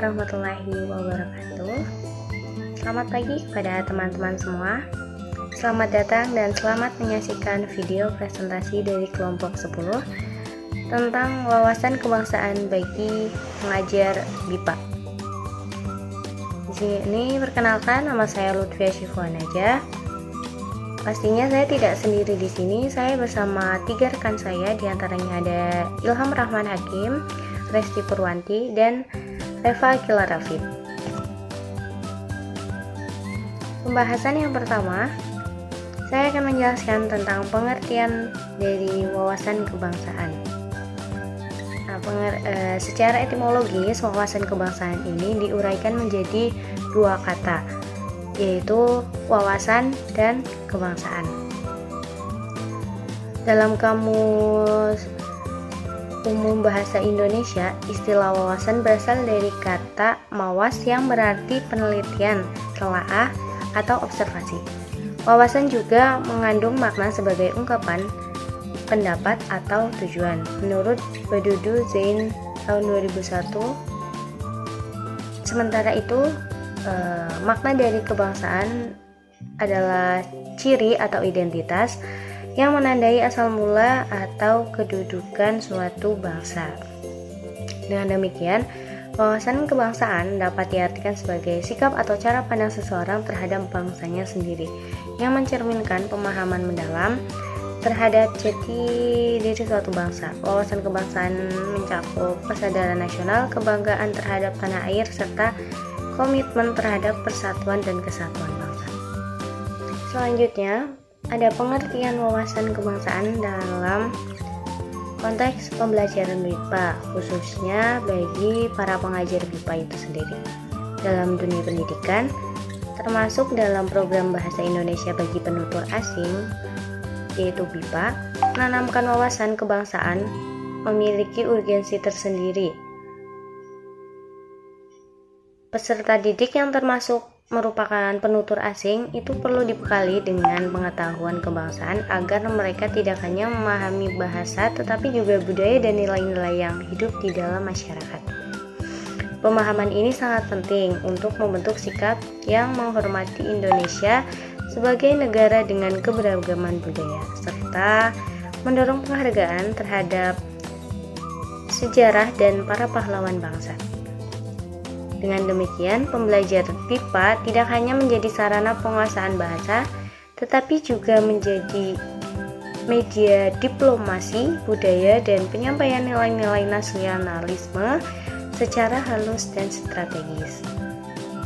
warahmatullahi wabarakatuh. Selamat pagi kepada teman-teman semua. Selamat datang dan selamat menyaksikan video presentasi dari kelompok 10 tentang wawasan kebangsaan bagi pengajar BIPA. Di sini perkenalkan, nama saya Lutfia Syifuanaja. Pastinya saya tidak sendiri di sini. Saya bersama 3 rekan saya, diantaranya ada Ilham Rahman Hakim, Resti Purwanti, dan Reva Kila Rafid. Pembahasan yang pertama, saya akan menjelaskan tentang pengertian dari wawasan kebangsaan. Secara etimologis, wawasan kebangsaan ini diuraikan menjadi 2 kata, yaitu wawasan dan kebangsaan. Dalam Kamus Umum Bahasa Indonesia, istilah wawasan berasal dari kata mawas yang berarti penelitian, telaah, atau observasi. Wawasan juga mengandung makna sebagai ungkapan, pendapat, atau tujuan. Menurut Badudu Zain tahun 2001, sementara itu makna dari kebangsaan adalah ciri atau identitas yang menandai asal mula atau kedudukan suatu bangsa. Dengan demikian, wawasan kebangsaan dapat diartikan sebagai sikap atau cara pandang seseorang terhadap bangsanya sendiri yang mencerminkan pemahaman mendalam terhadap jati diri suatu bangsa. Wawasan kebangsaan mencakup kesadaran nasional, kebanggaan terhadap tanah air, serta komitmen terhadap persatuan dan kesatuan bangsa. Selanjutnya, ada pengertian wawasan kebangsaan dalam konteks pembelajaran BIPA, khususnya bagi para pengajar BIPA itu sendiri. Dalam dunia pendidikan, termasuk dalam program Bahasa Indonesia bagi penutur asing, yaitu BIPA, menanamkan wawasan kebangsaan memiliki urgensi tersendiri. Peserta didik yang termasuk merupakan penutur asing itu perlu dibekali dengan pengetahuan kebangsaan agar mereka tidak hanya memahami bahasa tetapi juga budaya dan nilai-nilai yang hidup di dalam masyarakat. Pemahaman ini sangat penting untuk membentuk sikap yang menghormati Indonesia sebagai negara dengan keberagaman budaya, serta mendorong penghargaan terhadap sejarah dan para pahlawan bangsa. Dengan demikian, pembelajar BIPA tidak hanya menjadi sarana penguasaan bahasa, tetapi juga menjadi media diplomasi, budaya, dan penyampaian nilai-nilai nasionalisme secara halus dan strategis.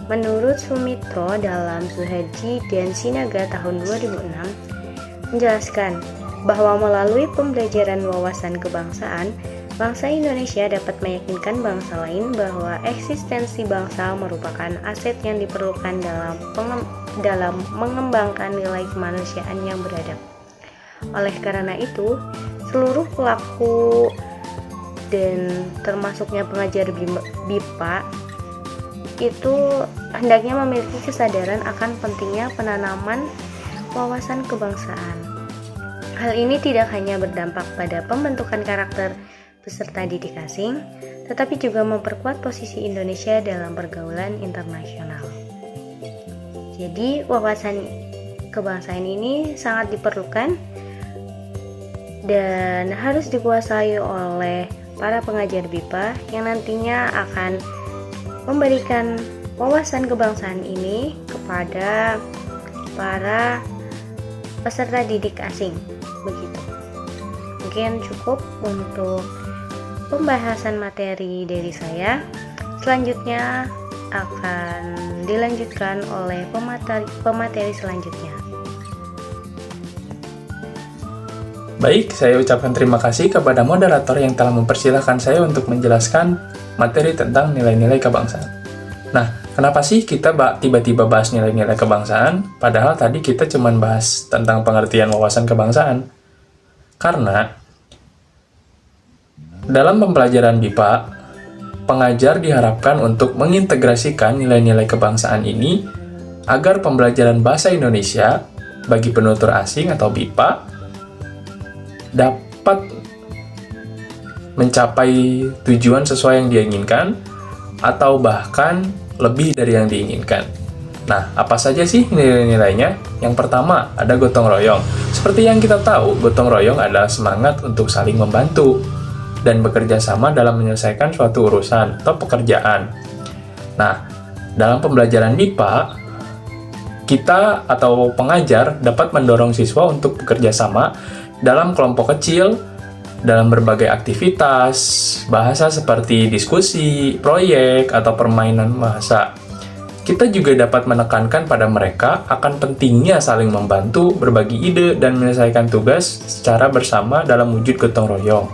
Menurut Sumitro dalam Suhaji dan Sinaga tahun 2006, menjelaskan bahwa melalui pembelajaran wawasan kebangsaan, bangsa Indonesia dapat meyakinkan bangsa lain bahwa eksistensi bangsa merupakan aset yang diperlukan dalam mengembangkan nilai kemanusiaan yang beradab. Oleh karena itu, seluruh pelaku dan termasuknya pengajar BIPA itu hendaknya memiliki kesadaran akan pentingnya penanaman wawasan kebangsaan. Hal ini tidak hanya berdampak pada pembentukan karakter peserta didik asing, tetapi juga memperkuat posisi Indonesia dalam pergaulan internasional. Jadi, wawasan kebangsaan ini sangat diperlukan dan harus dikuasai oleh para pengajar BIPA yang nantinya akan memberikan wawasan kebangsaan ini kepada para peserta didik asing. Begitu. Mungkin cukup untuk pembahasan materi dari saya. Selanjutnya akan dilanjutkan oleh pemateri selanjutnya. Baik, saya ucapkan terima kasih kepada moderator yang telah mempersilahkan saya untuk menjelaskan materi tentang nilai-nilai kebangsaan. Nah, kenapa sih kita tiba-tiba bahas nilai-nilai kebangsaan, padahal tadi kita cuma bahas tentang pengertian wawasan kebangsaan? Karena dalam pembelajaran BIPA, pengajar diharapkan untuk mengintegrasikan nilai-nilai kebangsaan ini agar pembelajaran bahasa Indonesia bagi penutur asing atau BIPA dapat mencapai tujuan sesuai yang dia inginkan, atau bahkan lebih dari yang diinginkan. Nah, apa saja sih nilai-nilainya? Yang pertama, ada gotong royong. Seperti yang kita tahu, gotong royong adalah semangat untuk saling membantu dan bekerja sama dalam menyelesaikan suatu urusan atau pekerjaan. Nah, dalam pembelajaran MIPA, kita atau pengajar dapat mendorong siswa untuk bekerja sama dalam kelompok kecil, dalam berbagai aktivitas, bahasa seperti diskusi, proyek, atau permainan bahasa. Kita juga dapat menekankan pada mereka akan pentingnya saling membantu, berbagi ide, dan menyelesaikan tugas secara bersama dalam wujud gotong royong.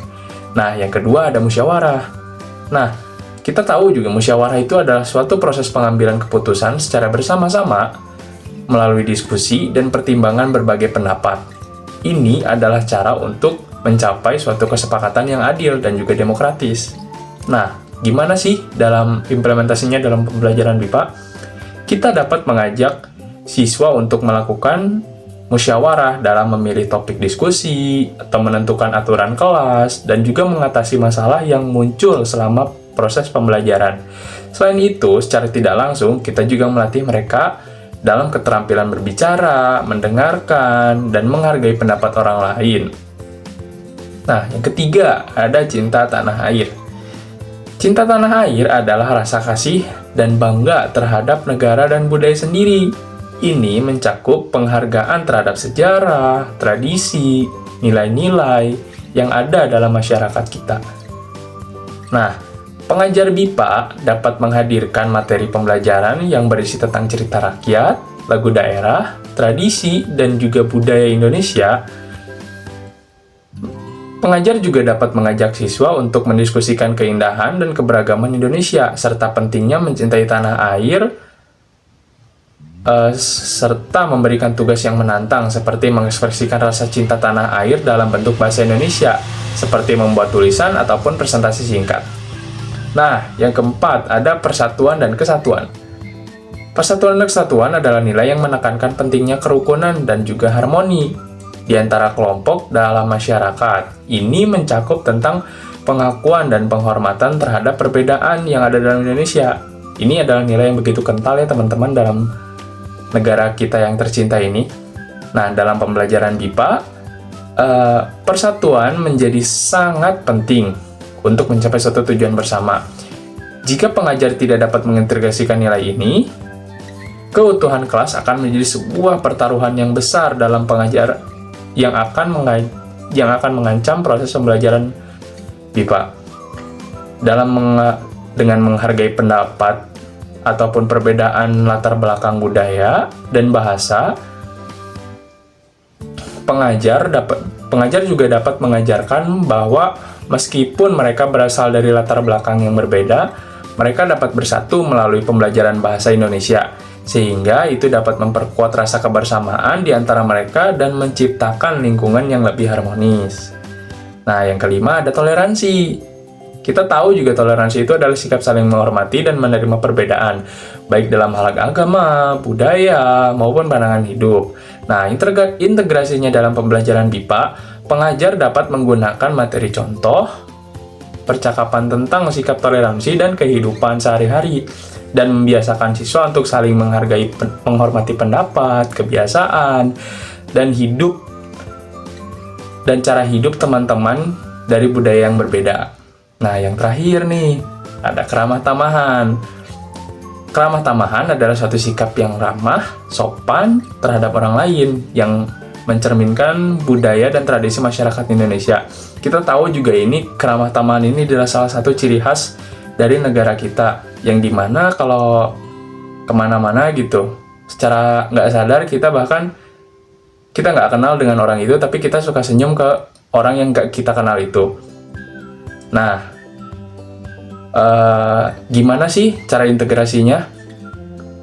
Nah, yang kedua ada musyawarah. Nah, kita tahu juga musyawarah itu adalah suatu proses pengambilan keputusan secara bersama-sama melalui diskusi dan pertimbangan berbagai pendapat. Ini adalah cara untuk mencapai suatu kesepakatan yang adil dan juga demokratis. Nah, gimana sih dalam implementasinya dalam pembelajaran MIPA? Kita dapat mengajak siswa untuk melakukan musyawarah dalam memilih topik diskusi, atau menentukan aturan kelas, dan juga mengatasi masalah yang muncul selama proses pembelajaran. Selain itu, secara tidak langsung, kita juga melatih mereka dalam keterampilan berbicara, mendengarkan, dan menghargai pendapat orang lain. Nah, yang ketiga, ada cinta tanah air. Cinta tanah air adalah rasa kasih dan bangga terhadap negara dan budaya sendiri. Ini mencakup penghargaan terhadap sejarah, tradisi, nilai-nilai yang ada dalam masyarakat kita. Nah, pengajar MIPA dapat menghadirkan materi pembelajaran yang berisi tentang cerita rakyat, lagu daerah, tradisi, dan juga budaya Indonesia. Pengajar juga dapat mengajak siswa untuk mendiskusikan keindahan dan keberagaman Indonesia, serta pentingnya mencintai tanah air, serta memberikan tugas yang menantang, seperti mengekspresikan rasa cinta tanah air dalam bentuk bahasa Indonesia, seperti membuat tulisan ataupun presentasi singkat. Nah, yang keempat, ada persatuan dan kesatuan. Persatuan dan kesatuan adalah nilai yang menekankan pentingnya kerukunan dan juga harmoni di antara kelompok dalam masyarakat. Ini mencakup tentang pengakuan dan penghormatan terhadap perbedaan yang ada dalam Indonesia. Ini adalah nilai yang begitu kental ya teman-teman dalam negara kita yang tercinta ini. Nah, dalam pembelajaran MIPA, persatuan menjadi sangat penting untuk mencapai suatu tujuan bersama. Jika pengajar tidak dapat mengintegrasikan nilai ini, keutuhan kelas akan menjadi sebuah pertaruhan yang besar dalam pengajar yang akan mengancam proses pembelajaran MIPA. Dengan menghargai pendapat ataupun perbedaan latar belakang budaya dan bahasa, pengajar juga dapat mengajarkan bahwa meskipun mereka berasal dari latar belakang yang berbeda, mereka dapat bersatu melalui pembelajaran bahasa Indonesia, sehingga itu dapat memperkuat rasa kebersamaan di antara mereka dan menciptakan lingkungan yang lebih harmonis. Nah, yang kelima ada toleransi. Kita tahu juga toleransi itu adalah sikap saling menghormati dan menerima perbedaan, baik dalam hal agama, budaya, maupun pandangan hidup. Nah, integrasinya dalam pembelajaran MIPA, pengajar dapat menggunakan materi contoh, percakapan tentang sikap toleransi dan kehidupan sehari-hari, dan membiasakan siswa untuk saling menghormati pendapat, kebiasaan, dan cara hidup teman-teman dari budaya yang berbeda. Nah, yang terakhir nih, ada keramah tamahan. Keramah tamahan adalah suatu sikap yang ramah, sopan terhadap orang lain, yang mencerminkan budaya dan tradisi masyarakat Indonesia. Kita tahu juga ini, keramah tamahan ini adalah salah satu ciri khas dari negara kita, yang dimana kalau kemana-mana gitu, secara nggak sadar kita nggak kenal dengan orang itu, tapi kita suka senyum ke orang yang nggak kita kenal itu. Nah, gimana sih cara integrasinya?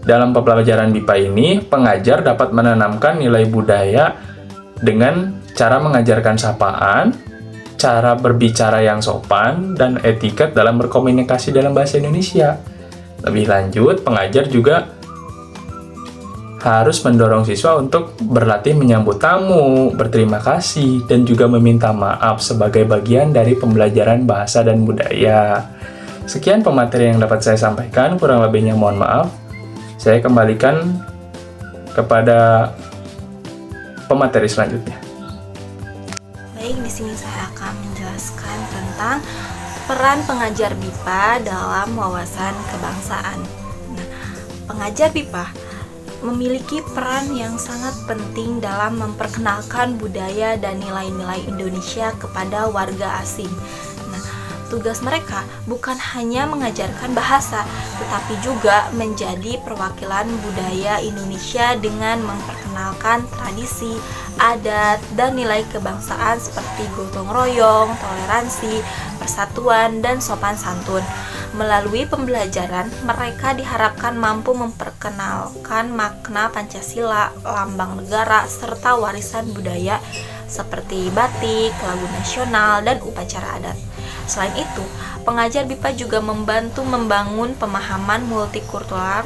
Dalam pembelajaran MIPA ini, pengajar dapat menanamkan nilai budaya dengan cara mengajarkan sapaan, cara berbicara yang sopan, dan etiket dalam berkomunikasi dalam bahasa Indonesia. Lebih lanjut, pengajar juga harus mendorong siswa untuk berlatih menyambut tamu, berterima kasih, dan juga meminta maaf sebagai bagian dari pembelajaran bahasa dan budaya. Sekian pemateri yang dapat saya sampaikan, kurang lebihnya mohon maaf. Saya kembalikan kepada pemateri selanjutnya. Baik, di sini saya akan menjelaskan tentang peran pengajar BIPA dalam wawasan kebangsaan. Nah, pengajar BIPA memiliki peran yang sangat penting dalam memperkenalkan budaya dan nilai-nilai Indonesia kepada warga asing. Nah, tugas mereka bukan hanya mengajarkan bahasa, tetapi juga menjadi perwakilan budaya Indonesia dengan memperkenalkan tradisi, adat, dan nilai kebangsaan seperti gotong royong, toleransi, persatuan, dan sopan santun. Melalui pembelajaran, mereka diharapkan mampu memperkenalkan makna Pancasila, lambang negara, serta warisan budaya seperti batik, lagu nasional, dan upacara adat. Selain itu, pengajar BIPA juga membantu membangun pemahaman multikultural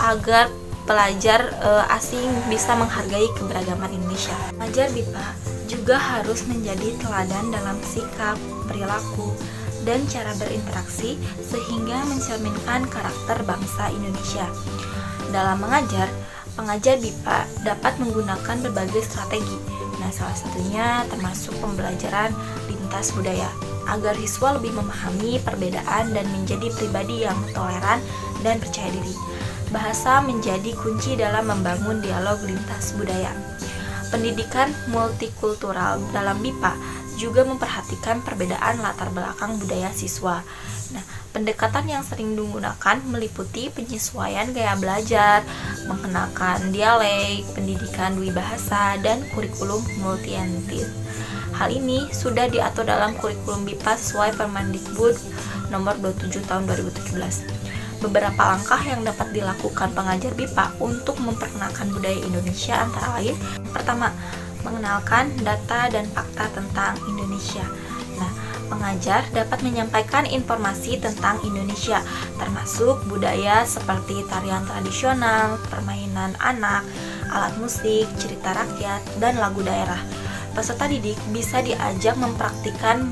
agar pelajar asing bisa menghargai keberagaman Indonesia. Pengajar BIPA juga harus menjadi teladan dalam sikap, perilaku, dan cara berinteraksi sehingga mencerminkan karakter bangsa Indonesia. Dalam mengajar, pengajar BIPA dapat menggunakan berbagai strategi. Nah, salah satunya termasuk pembelajaran lintas budaya agar siswa lebih memahami perbedaan dan menjadi pribadi yang toleran dan percaya diri. Bahasa menjadi kunci dalam membangun dialog lintas budaya. Pendidikan multikultural dalam BIPA juga memperhatikan perbedaan latar belakang budaya siswa. Nah, pendekatan yang sering digunakan meliputi penyesuaian gaya belajar, mengenalkan dialek, pendidikan dwi bahasa, dan kurikulum multietnis. Hal ini sudah diatur dalam kurikulum BIPA sesuai Permendikbud nomor 27 tahun 2017. Beberapa langkah yang dapat dilakukan pengajar BIPA untuk memperkenalkan budaya Indonesia antara lain: pertama, mengenalkan data dan fakta tentang Indonesia. Nah, pengajar dapat menyampaikan informasi tentang Indonesia, termasuk budaya seperti tarian tradisional, permainan anak, alat musik, cerita rakyat, dan lagu daerah. Peserta didik bisa diajak mempraktikkan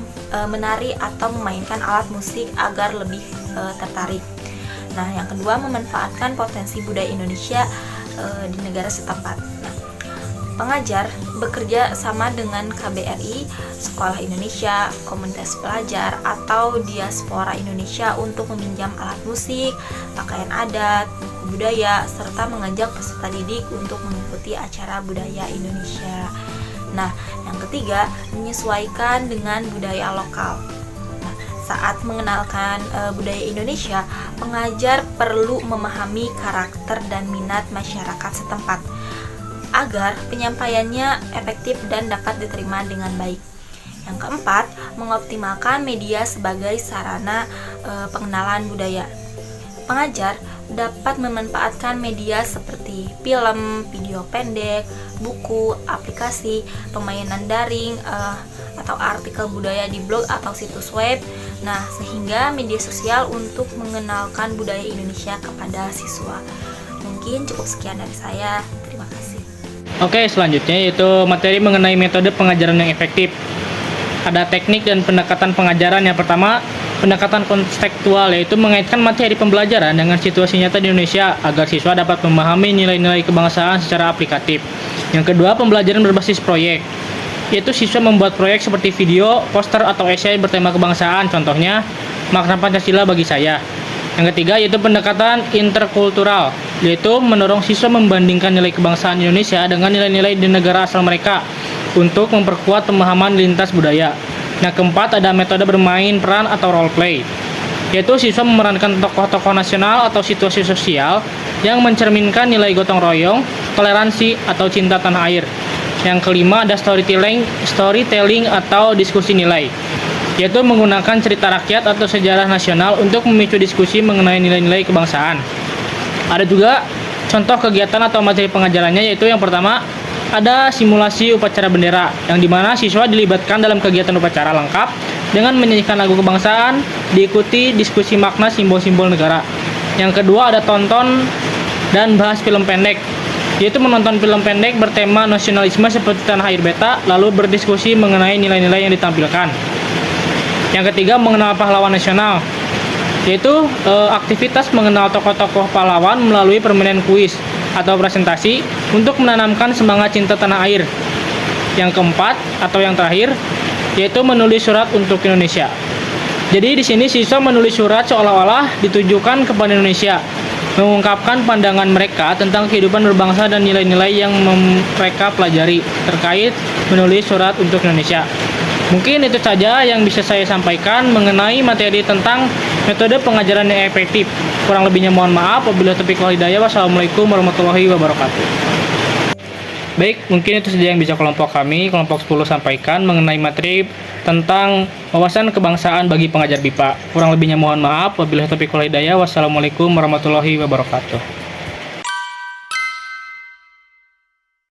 menari atau memainkan alat musik agar lebih tertarik. Nah, yang kedua, memanfaatkan potensi budaya Indonesia di negara setempat. Nah, pengajar bekerja sama dengan KBRI, Sekolah Indonesia, komunitas pelajar, atau diaspora Indonesia untuk meminjam alat musik, pakaian adat, buku budaya, serta mengajak peserta didik untuk mengikuti acara budaya Indonesia. Nah, yang ketiga, menyesuaikan dengan budaya lokal. Nah, saat mengenalkan budaya Indonesia, pengajar perlu memahami karakter dan minat masyarakat setempat agar penyampaiannya efektif dan dapat diterima dengan baik. Yang keempat, mengoptimalkan media sebagai sarana pengenalan budaya. Pengajar dapat memanfaatkan media seperti film, video pendek, buku, aplikasi, permainan daring, atau artikel budaya di blog atau situs web. Nah, sehingga media sosial untuk mengenalkan budaya Indonesia kepada siswa. Mungkin cukup sekian dari saya. Terima kasih. Oke, selanjutnya yaitu materi mengenai metode pengajaran yang efektif. Ada teknik dan pendekatan pengajaran. Yang pertama, pendekatan kontekstual, yaitu mengaitkan materi pembelajaran dengan situasi nyata di Indonesia agar siswa dapat memahami nilai-nilai kebangsaan secara aplikatif. Yang kedua, pembelajaran berbasis proyek, yaitu siswa membuat proyek seperti video, poster, atau esai bertema kebangsaan, contohnya makna Pancasila bagi saya. Yang ketiga, yaitu pendekatan interkultural, yaitu mendorong siswa membandingkan nilai kebangsaan Indonesia dengan nilai-nilai di negara asal mereka untuk memperkuat pemahaman lintas budaya. Nah, keempat, ada metode bermain peran atau role play, yaitu siswa memerankan tokoh-tokoh nasional atau situasi sosial yang mencerminkan nilai gotong royong, toleransi, atau cinta tanah air. Yang kelima, ada storytelling atau diskusi nilai, yaitu menggunakan cerita rakyat atau sejarah nasional untuk memicu diskusi mengenai nilai-nilai kebangsaan. Ada juga contoh kegiatan atau materi pengajarannya, yaitu yang pertama, ada simulasi upacara bendera, yang dimana siswa dilibatkan dalam kegiatan upacara lengkap dengan menyanyikan lagu kebangsaan, diikuti diskusi makna simbol-simbol negara. Yang kedua, ada tonton dan bahas film pendek, yaitu menonton film pendek bertema nasionalisme seperti Tanah Air Beta, lalu berdiskusi mengenai nilai-nilai yang ditampilkan. Yang ketiga, mengenal pahlawan nasional, yaitu aktivitas mengenal tokoh-tokoh pahlawan melalui permainan kuis atau presentasi untuk menanamkan semangat cinta tanah air. Yang keempat atau yang terakhir yaitu menulis surat untuk Indonesia. Jadi di sini siswa menulis surat seolah-olah ditujukan kepada Indonesia, mengungkapkan pandangan mereka tentang kehidupan berbangsa dan nilai-nilai yang mereka pelajari terkait menulis surat untuk Indonesia. Mungkin itu saja yang bisa saya sampaikan mengenai materi tentang metode pengajaran yang efektif. Kurang lebihnya mohon maaf. Wabillahi taufiq wal hidayah. Wassalamualaikum warahmatullahi wabarakatuh. Baik, mungkin itu saja yang bisa kelompok 10 sampaikan mengenai materi tentang wawasan kebangsaan bagi pengajar BIPA. Kurang lebihnya mohon maaf. Wabillahi taufiq wal hidayah. Wassalamualaikum warahmatullahi wabarakatuh.